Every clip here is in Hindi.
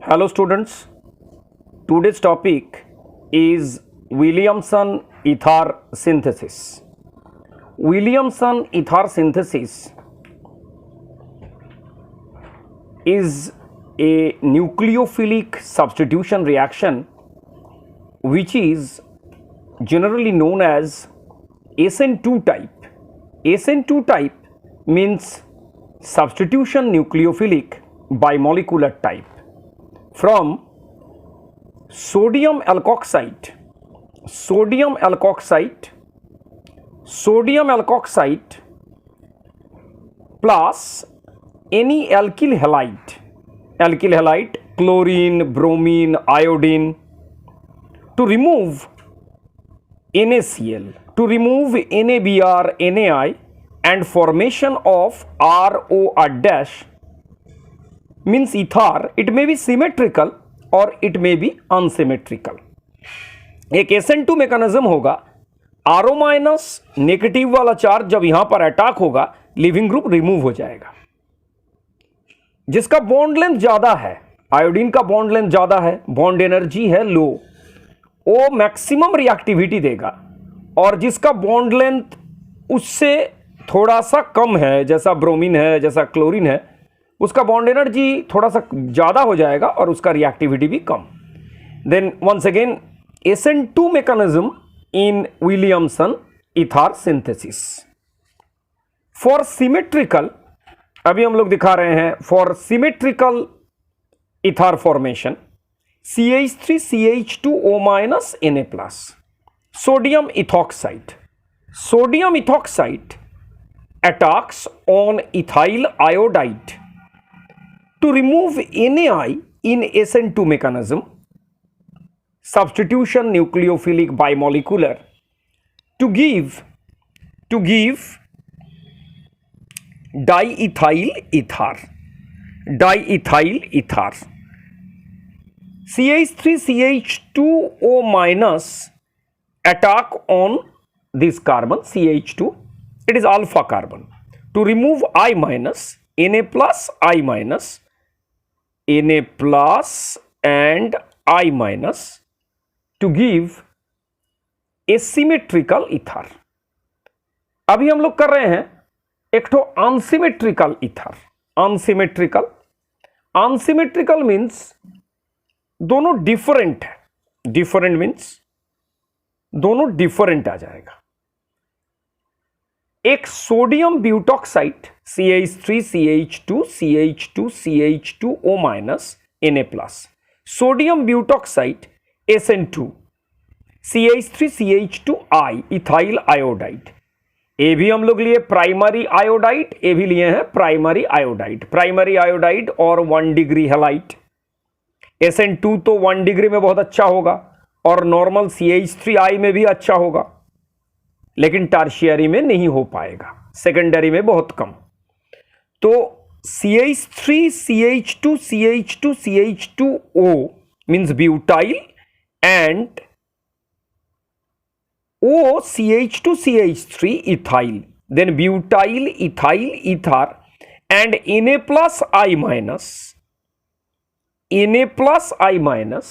Hello students, today's topic is Williamson ether synthesis. Williamson ether synthesis is a nucleophilic substitution reaction which is generally known as SN2 type. SN2 type means substitution nucleophilic bimolecular type. From sodium alkoxide plus any alkyl halide, chlorine, bromine, iodine, to remove NaCl, to remove NaBr, NaI, and formation of ROR dash means ether. It may be symmetrical और it may be unsymmetrical. एक SN2 मैकेनिज्म होगा, RO माइनस नेगेटिव वाला चार्ज जब यहां पर अटैक होगा लिविंग ग्रुप रिमूव हो जाएगा. जिसका बॉन्ड लेंथ ज्यादा है, आयोडीन का बॉन्ड लेंथ ज्यादा है, बॉन्ड एनर्जी है लो, वो मैक्सिमम रिएक्टिविटी देगा. और जिसका बॉन्ड लेंथ उससे थोड़ा सा कम है, जैसा ब्रोमीन है, जैसा क्लोरीन है, उसका बॉन्ड एनर्जी थोड़ा सा ज़्यादा हो जाएगा और उसका रिएक्टिविटी भी कम. Then once again SN2 mechanism in Williamson ether synthesis. For symmetrical, अभी हम लोग दिखा रहे हैं for symmetrical ether formation CH3CH2O Na+, sodium ethoxide attacks on ethyl iodide to remove NaI in SN2 mechanism, substitution nucleophilic bimolecular, to give diethyl ether. CH3CH2O- attack on this carbon CH2. It is alpha carbon. To remove I minus, Na plus, I minus, Na plus and I minus, to give asymmetrical ether. अभी हम लोग कर रहे हैं एक ठो अनसिमेट्रिकल ईथर. अनसिमेट्रिकल मीन्स दोनों डिफरेंट है. डिफरेंट मीन्स दोनों डिफरेंट आ जाएगा. एक sodium butoxide CH3CH2CH2CH2O- Na+, sodium butoxide SN2, CH3CH2I ethyl iodide. ये भी हम लोग लिए प्राइमरी आयोडाइड, ये भी लिए हैं प्राइमरी आयोडाइड. प्राइमरी आयोडाइड और 1 डिग्री हैलाइड. SN2 तो 1 डिग्री में बहुत अच्छा होगा और नॉर्मल CH3I में भी अच्छा होगा, लेकिन टर्शियरी में नहीं हो पाएगा, सेकेंडरी में बहुत कम. तो CH3CH2CH2CH2O means butyl and OCH2CH3 ethyl. Then butyl ethyl ether and Na plus I minus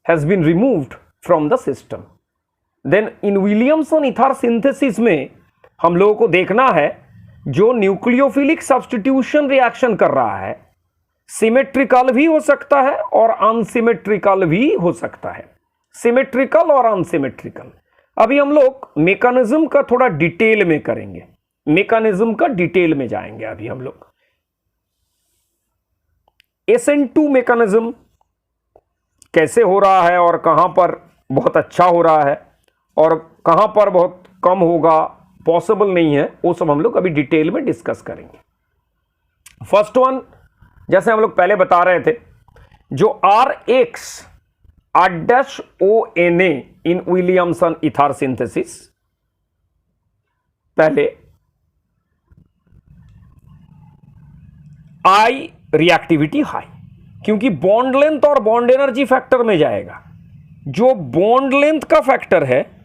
has been removed from the system. Then in Williamson ether synthesis में हम लोगों को देखना है जो न्यूक्लियोफिलिक सब्स्टिट्यूशन रिएक्शन कर रहा है, सिमेट्रिकल भी हो सकता है और अनसिमेट्रिकल भी हो सकता है. सिमेट्रिकल और अनसिमेट्रिकल. अभी हम लोग मैकेनिज्म का थोड़ा डिटेल में करेंगे, मैकेनिज्म का डिटेल में जाएंगे. अभी हम लोग SN2 मैकेनिज्म कैसे हो रहा है और कहां पर बहुत अच्छा हो रहा है और कहां पर बहुत कम होगा, पॉसिबल नहीं है, वो सब हम लोग अभी डिटेल में डिस्कस करेंगे. फर्स्ट वन, जैसे हम लोग पहले बता रहे थे, जो R(H)ONA इन विलियमसन ईथर सिंथेसिस, पहले I रिएक्टिविटी हाई, क्योंकि बॉन्ड लेंथ और बॉन्ड एनर्जी फैक्टर में जाएगा. जो बॉन्ड लेंथ का फैक्टर है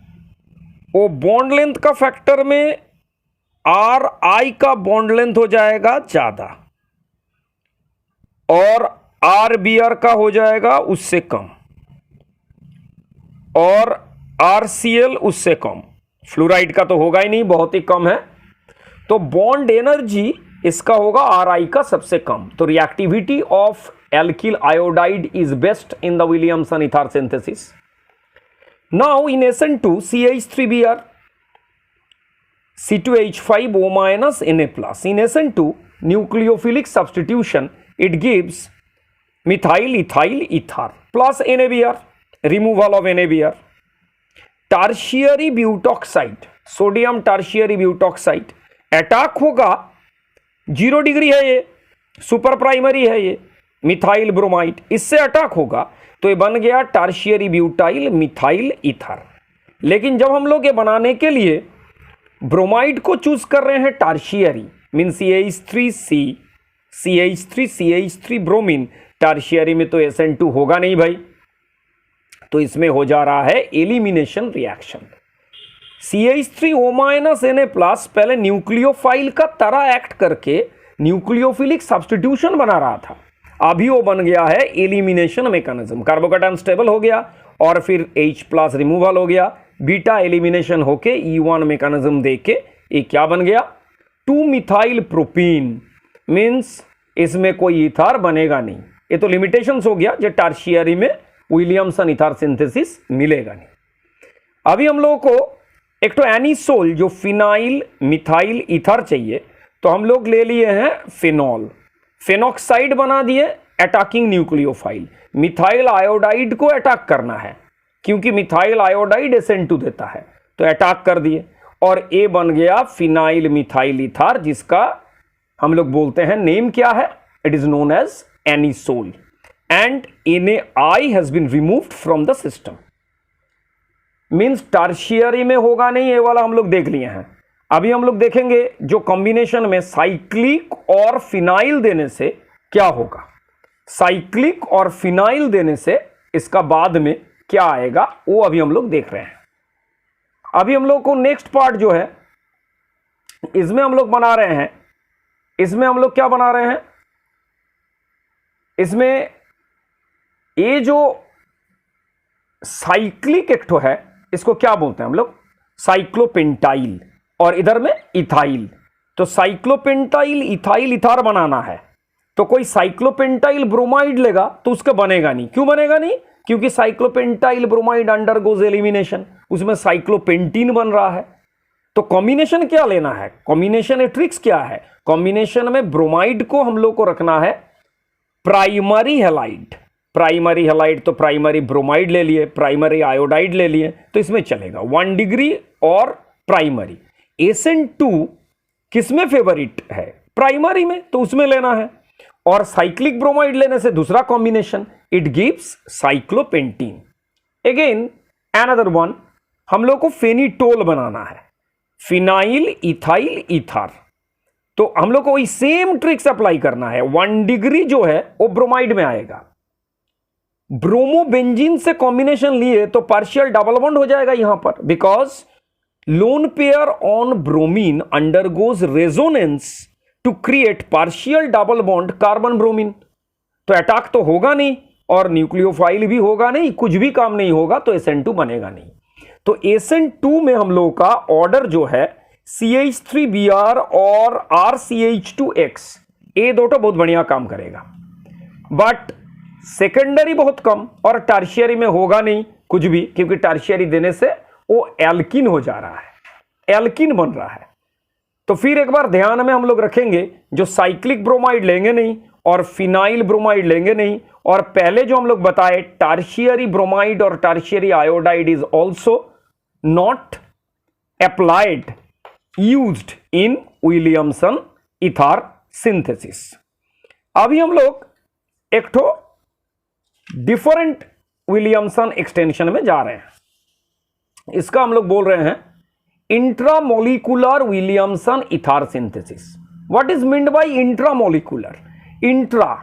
वो बॉन्ड लेंथ का फैक्टर में RI का बॉन्ड लेंथ हो जाएगा ज्यादा और RBr का हो जाएगा उससे कम और RCl उससे कम। फ्लोराइड का तो होगा ही नहीं, बहुत ही कम है। तो बॉन्ड एनर्जी इसका होगा Ri का सबसे कम। तो reactivity of alkyl iodide is best in the Williamson ether synthesis. Now in SN2 CH3Br C2H5O- Na+. In SN2 nucleophilic substitution, it gives methyl ethyl ether plus NaBr, removal of NaBr. Tertiary butoxide, sodium tertiary butoxide attack होगा, 0 डिग्री है ये, सुपर प्राइमरी है ये, मिथाइल ब्रोमाइड, इससे अटैक होगा तो ये बन गया टर्शियरी ब्यूटाइल मिथाइल ईथर। लेकिन जब हम लोग ये बनाने के लिए ब्रोमाइड को चूज कर रहे हैं tertiary, mean CH3C, CH3 bromine, tertiary में तो SN2 होगा नहीं भाई, तो इसमें हो जा रहा है एलिमिनेशन रिएक्शन। CH3O- Na+ पहले न्यूक्लियोफाइल का तरह एक्ट करके न्यूक्लियोफिलिक सब्स्टिट्यूशन बना रहा था, अभी वो बन गया है एलिमिनेशन मैकेनिज्म। कार्बोकैटायन स्टेबल हो गया और फिर H+ रिमूवल हो गया, बीटा एलिमिनेशन होके E1 मैकेनिज्म देके ये क्या बन गया, 2-मिथाइल प्रोपीन। मीन्स इसमें कोई ईथर बनेगा नहीं। ये तो लिमिटेशंस हो गया, जो टर्शियरी में विलियमसन ईथर सिंथेसिस मिलेगा नहीं। अभी हम लोगों को एक तो एनिसोल जो फिनाइल मिथाइल ईथर चाहिए, तो हम लोग ले लिए हैं फिनॉल, फेनॉक्साइड बना दिए, अटैकिंग न्यूक्लियोफाइल। मिथाइल आयोडाइड को अटैक करना है क्योंकि मिथाइल आयोडाइड SN2 देता है, तो अटैक कर दिए और ए बन गया फिनाइल मिथाइल ईथर, जिसका हम लोग बोलते हैं नेम क्या है, it is known as anisole and NaI has been removed from the system. Means tertiary में होगा नहीं, ये वाला हम लोग देख लिए हैं। अभी हम लोग देखेंगे जो कॉम्बिनेशन में साइक्लिक और फिनाइल देने से क्या होगा, साइक्लिक और फिनाइल देने से इसका बाद में क्या आएगा, वो अभी हम लोग देख रहे हैं। अभी हम लोग को नेक्स्ट पार्ट जो है, इसमें हम लोग बना रहे हैं, इसमें हम लोग क्या बना रहे हैं, इसमें ये जो साइक्लिक एक्टो है इसको क्या बोलते हैं हम लोग, साइक्लोपेंटाइल, और इधर में इथाइल। तो साइक्लोपेंटाइल इथाइल ईथर बनाना है तो कोई साइक्लोपेंटाइल ब्रोमाइड लेगा तो उसका बनेगा नहीं। क्यों बनेगा नहीं, क्योंकि साइक्लोपेंटाइल ब्रोमाइड अंडरगोज एलिमिनेशन, उसमें साइक्लोपेंटीन बन रहा है। तो कॉम्बिनेशन क्या लेना है, कॉम्बिनेशन ट्रिक्स क्या है, कॉम्बिनेशन में ब्रोमाइड को हम लोग को रखना है प्राइमरी हैलाइड। प्राइमरी हैलाइड तो प्राइमरी ब्रोमाइड ले लिए, प्राइमरी आयोडाइड ले लिए, तो इसमें चलेगा 1 डिग्री और प्राइमरी। SN2 किसमें फेवरिट है, प्राइमरी में, तो उसमें लेना है। और साइक्लिक ब्रोमाइड लेने से दूसरा combination, it gives साइक्लोपेंटीन। Again another one, हम लोग को फेनिटोल बनाना है, फिनाइल इथाइल ईथर। तो हम लोग को वही सेम ट्रिक्स अप्लाई करना है। 1 डिग्री जो है वो ब्रोमाइड में आएगा, ब्रोमोबेंजीन से कॉम्बिनेशन लिए तो पार्शियल डबल बॉन्ड हो जाएगा यहां पर, because lone pair on bromine undergoes resonance to create partial double bond carbon bromine. तो अटैक तो होगा नहीं और न्यूक्लियोफाइल भी होगा नहीं, कुछ भी काम नहीं होगा, तो SN2 बनेगा नहीं। तो SN2 में हम लोगों का ऑर्डर जो है CH3Br और RCH2X, ये दो तो बहुत बढ़िया काम करेगा, बट सेकेंडरी बहुत कम और टर्शियरी में होगा नहीं कुछ भी, क्योंकि टर्शियरी देने से वो एल्किन हो जा रहा है, एल्किन बन रहा है। तो फिर एक बार ध्यान में हम लोग रखेंगे, जो साइक्लिक ब्रोमाइड लेंगे नहीं और फिनाइल ब्रोमाइड लेंगे नहीं, और पहले जो हम लोग बताए टर्शियरी ब्रोमाइड और tertiary iodide is also not applied used in Williamson ether synthesis. अभी हम लोग एक ठो डिफरेंट विलियमसन एक्सटेंशन में जा रहे हैं, इसका हम लोग बोल रहे हैं intramolecular Williamson ether synthesis. What is meant by intramolecular, intra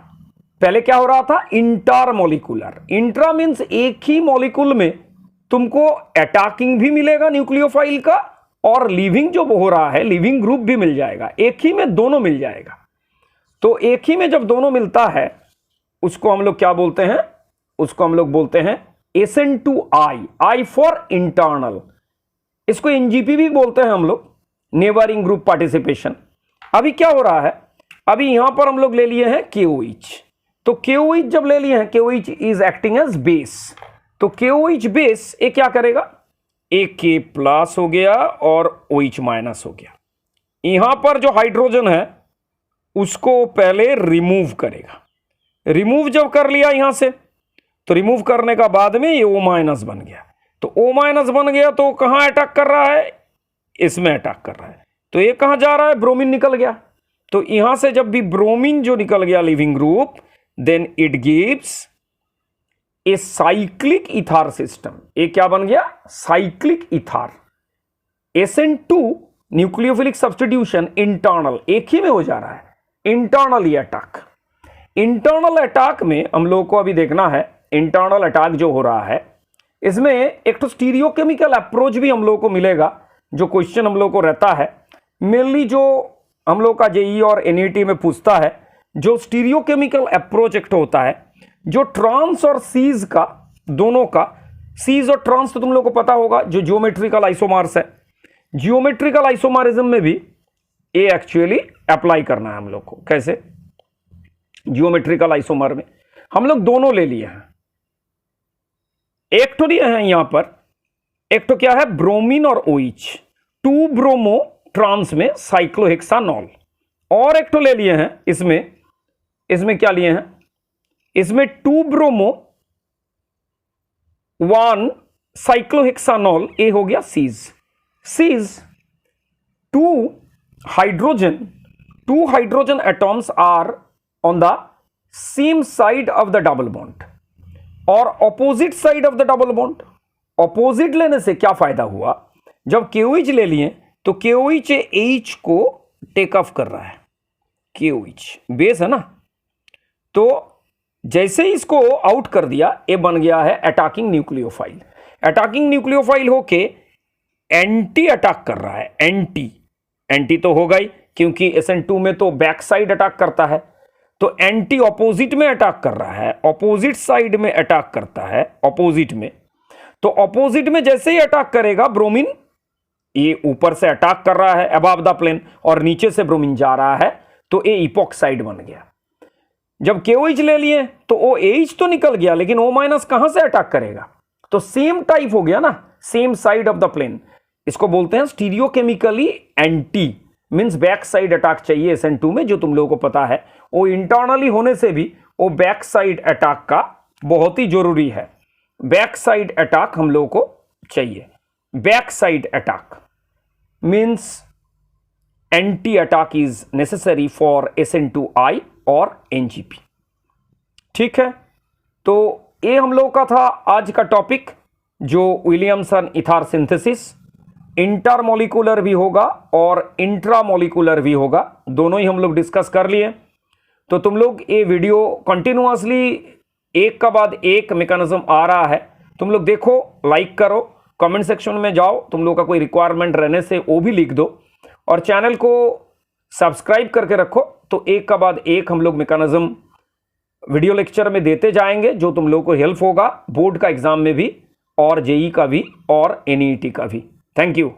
पहले क्या हो रहा था, इंटरमोलिकुलर। इंट्रा मीन्स एक ही मॉलिक्यूल में तुमको अटैकिंग भी मिलेगा न्यूक्लियोफाइल का, और लिविंग जो हो रहा है लिविंग ग्रुप भी मिल जाएगा, एक ही में दोनों मिल जाएगा। तो एक ही में जब दोनों मिलता है उसको हम लोग क्या बोलते हैं, उसको हम लोग बोलते हैं SN2I, I फॉर इंटरनल। इसको NGP भी बोलते हैं हम लोग, नेबरिंग ग्रुप पार्टिसिपेशन। अभी क्या हो रहा है, अभी यहां पर हम लोग ले लिए हैं KOH। तो KOH जब ले लिए हैं, KOH is acting as base. तो KOH बेस ये क्या करेगा, एक K प्लस हो गया और OH माइनस हो गया। यहां पर जो हाइड्रोजन है उसको पहले रिमूव करेगा। रिमूव जब कर लिया यहां से, तो रिमूव करने का बाद में ये O माइनस बन गया। तो O माइनस बन गया तो कहां अटैक कर रहा है, इसमें अटैक कर रहा है। तो ये कहां जा रहा है, ब्रोमीन निकल गया। तो यहां से जब भी ब्रोमीन जो निकल गया living group, then it gives a cyclic ether system. ये क्या बन गया, cyclic ether. SN2 nucleophilic substitution internal, एक ही में हो जा रहा है, इंटरनल अटैक। इंटरनल अटैक में हम लोगों को अभी देखना है, इंटरनल अटैक जो हो रहा है इसमें एक तो स्टीरियोकेमिकल अप्रोच भी हम लोगों को मिलेगा। जो क्वेश्चन हम लोगों को रहता है मेनली, जो हम लोग का JEE और NET में पूछता है, जो स्टीरियोकेमिकल अप्रोच एक होता है, जो ट्रांस और सीज का, दोनों का, सीज और ट्रांस तो तुम लोग को पता होगा, जो जियोमेट्रिकल आइसोमर्स है। जियोमेट्रिकल आइसोमरिज्म में भी ये एक्चुअली अप्लाई करना है हम लोग को। कैसे, जियोमेट्रिकल आइसोमर में हम लोग दोनों ले लिए हैं। एक तो दिए हैं यहां पर, एक तो क्या है, ब्रोमीन और OH, 2 ब्रोमो ट्रांस में साइक्लोहेक्सानॉल। और एक तो ले लिए हैं इसमें क्या लिए हैं, इसमें 2 ब्रोमो 1 साइक्लोहेक्सानॉल, ये हो गया cis. 2 hydrogen atoms are on the same side of the double bond और opposite side of the double bond. Opposite लेने से क्या फायदा हुआ, जब KOH ले लिए तो KOH H को टेक ऑफ कर रहा है। KOH बेस है ना, तो जैसे ही इसको आउट कर दिया, ये बन गया है अटैकिंग न्यूक्लियोफाइल। अटैकिंग न्यूक्लियोफाइल होके एंटी अटैक कर रहा है। एंटी तो होगा ही, क्योंकि SN2 में तो बैक साइड अटैक करता है, तो एंटी ऑपोजिट में अटैक कर रहा है, ऑपोजिट साइड में अटैक करता है, ऑपोजिट में। तो ऑपोजिट में जैसे ही अटैक करेगा ब्रोमीन, ये ऊपर से अटैक कर रहा है अबव द प्लेन और नीचे से ब्रोमीन जा रहा है, तो ये इपॉक्साइड बन गया। जब KOH ले लिए तो OH तो निकल गया, लेकिन O माइनस कहां से अटैक करेगा, तो सेम टाइप हो गया ना, same side of the plane. इसको बोलते हैं stereochemically anti, means back side attack चाहिए SN2 में, जो तुम लोगों को पता है। वो इंटरनली होने से भी वो बैक साइड अटैक का बहुत ही जरूरी है। बैक साइड अटैक हम लोगों को चाहिए। Back side attack means anti attack is necessary for SN2I और NGP। ठीक है, तो ये हम लोग का था आज का टॉपिक, जो विलियमसन इथार सिंथेसिस। इंटरमोलिकुलर भी होगा और इंट्रामोलिकुलर भी होगा, दोनों ही हम लोग डिस्कस कर लिए। तो तुम लोग ये वीडियो कंटिन्यूअसली एक का बाद एक मैकेनिज्म आ रहा है, तुम लोग देखो, लाइक करो, कमेंट सेक्शन में जाओ, तुम लोग का कोई रिक्वायरमेंट रहने से वो भी लिख दो, और चैनल को सब्सक्राइब करके रखो। तो एक का बाद एक हम लोग मैकेनिज्म वीडियो लेक्चर में देते जाएंगे, जो तुम लोग को हेल्प होगा बोर्ड का एग्जाम में भी, और JEE का भी, और NET का भी। Thank you.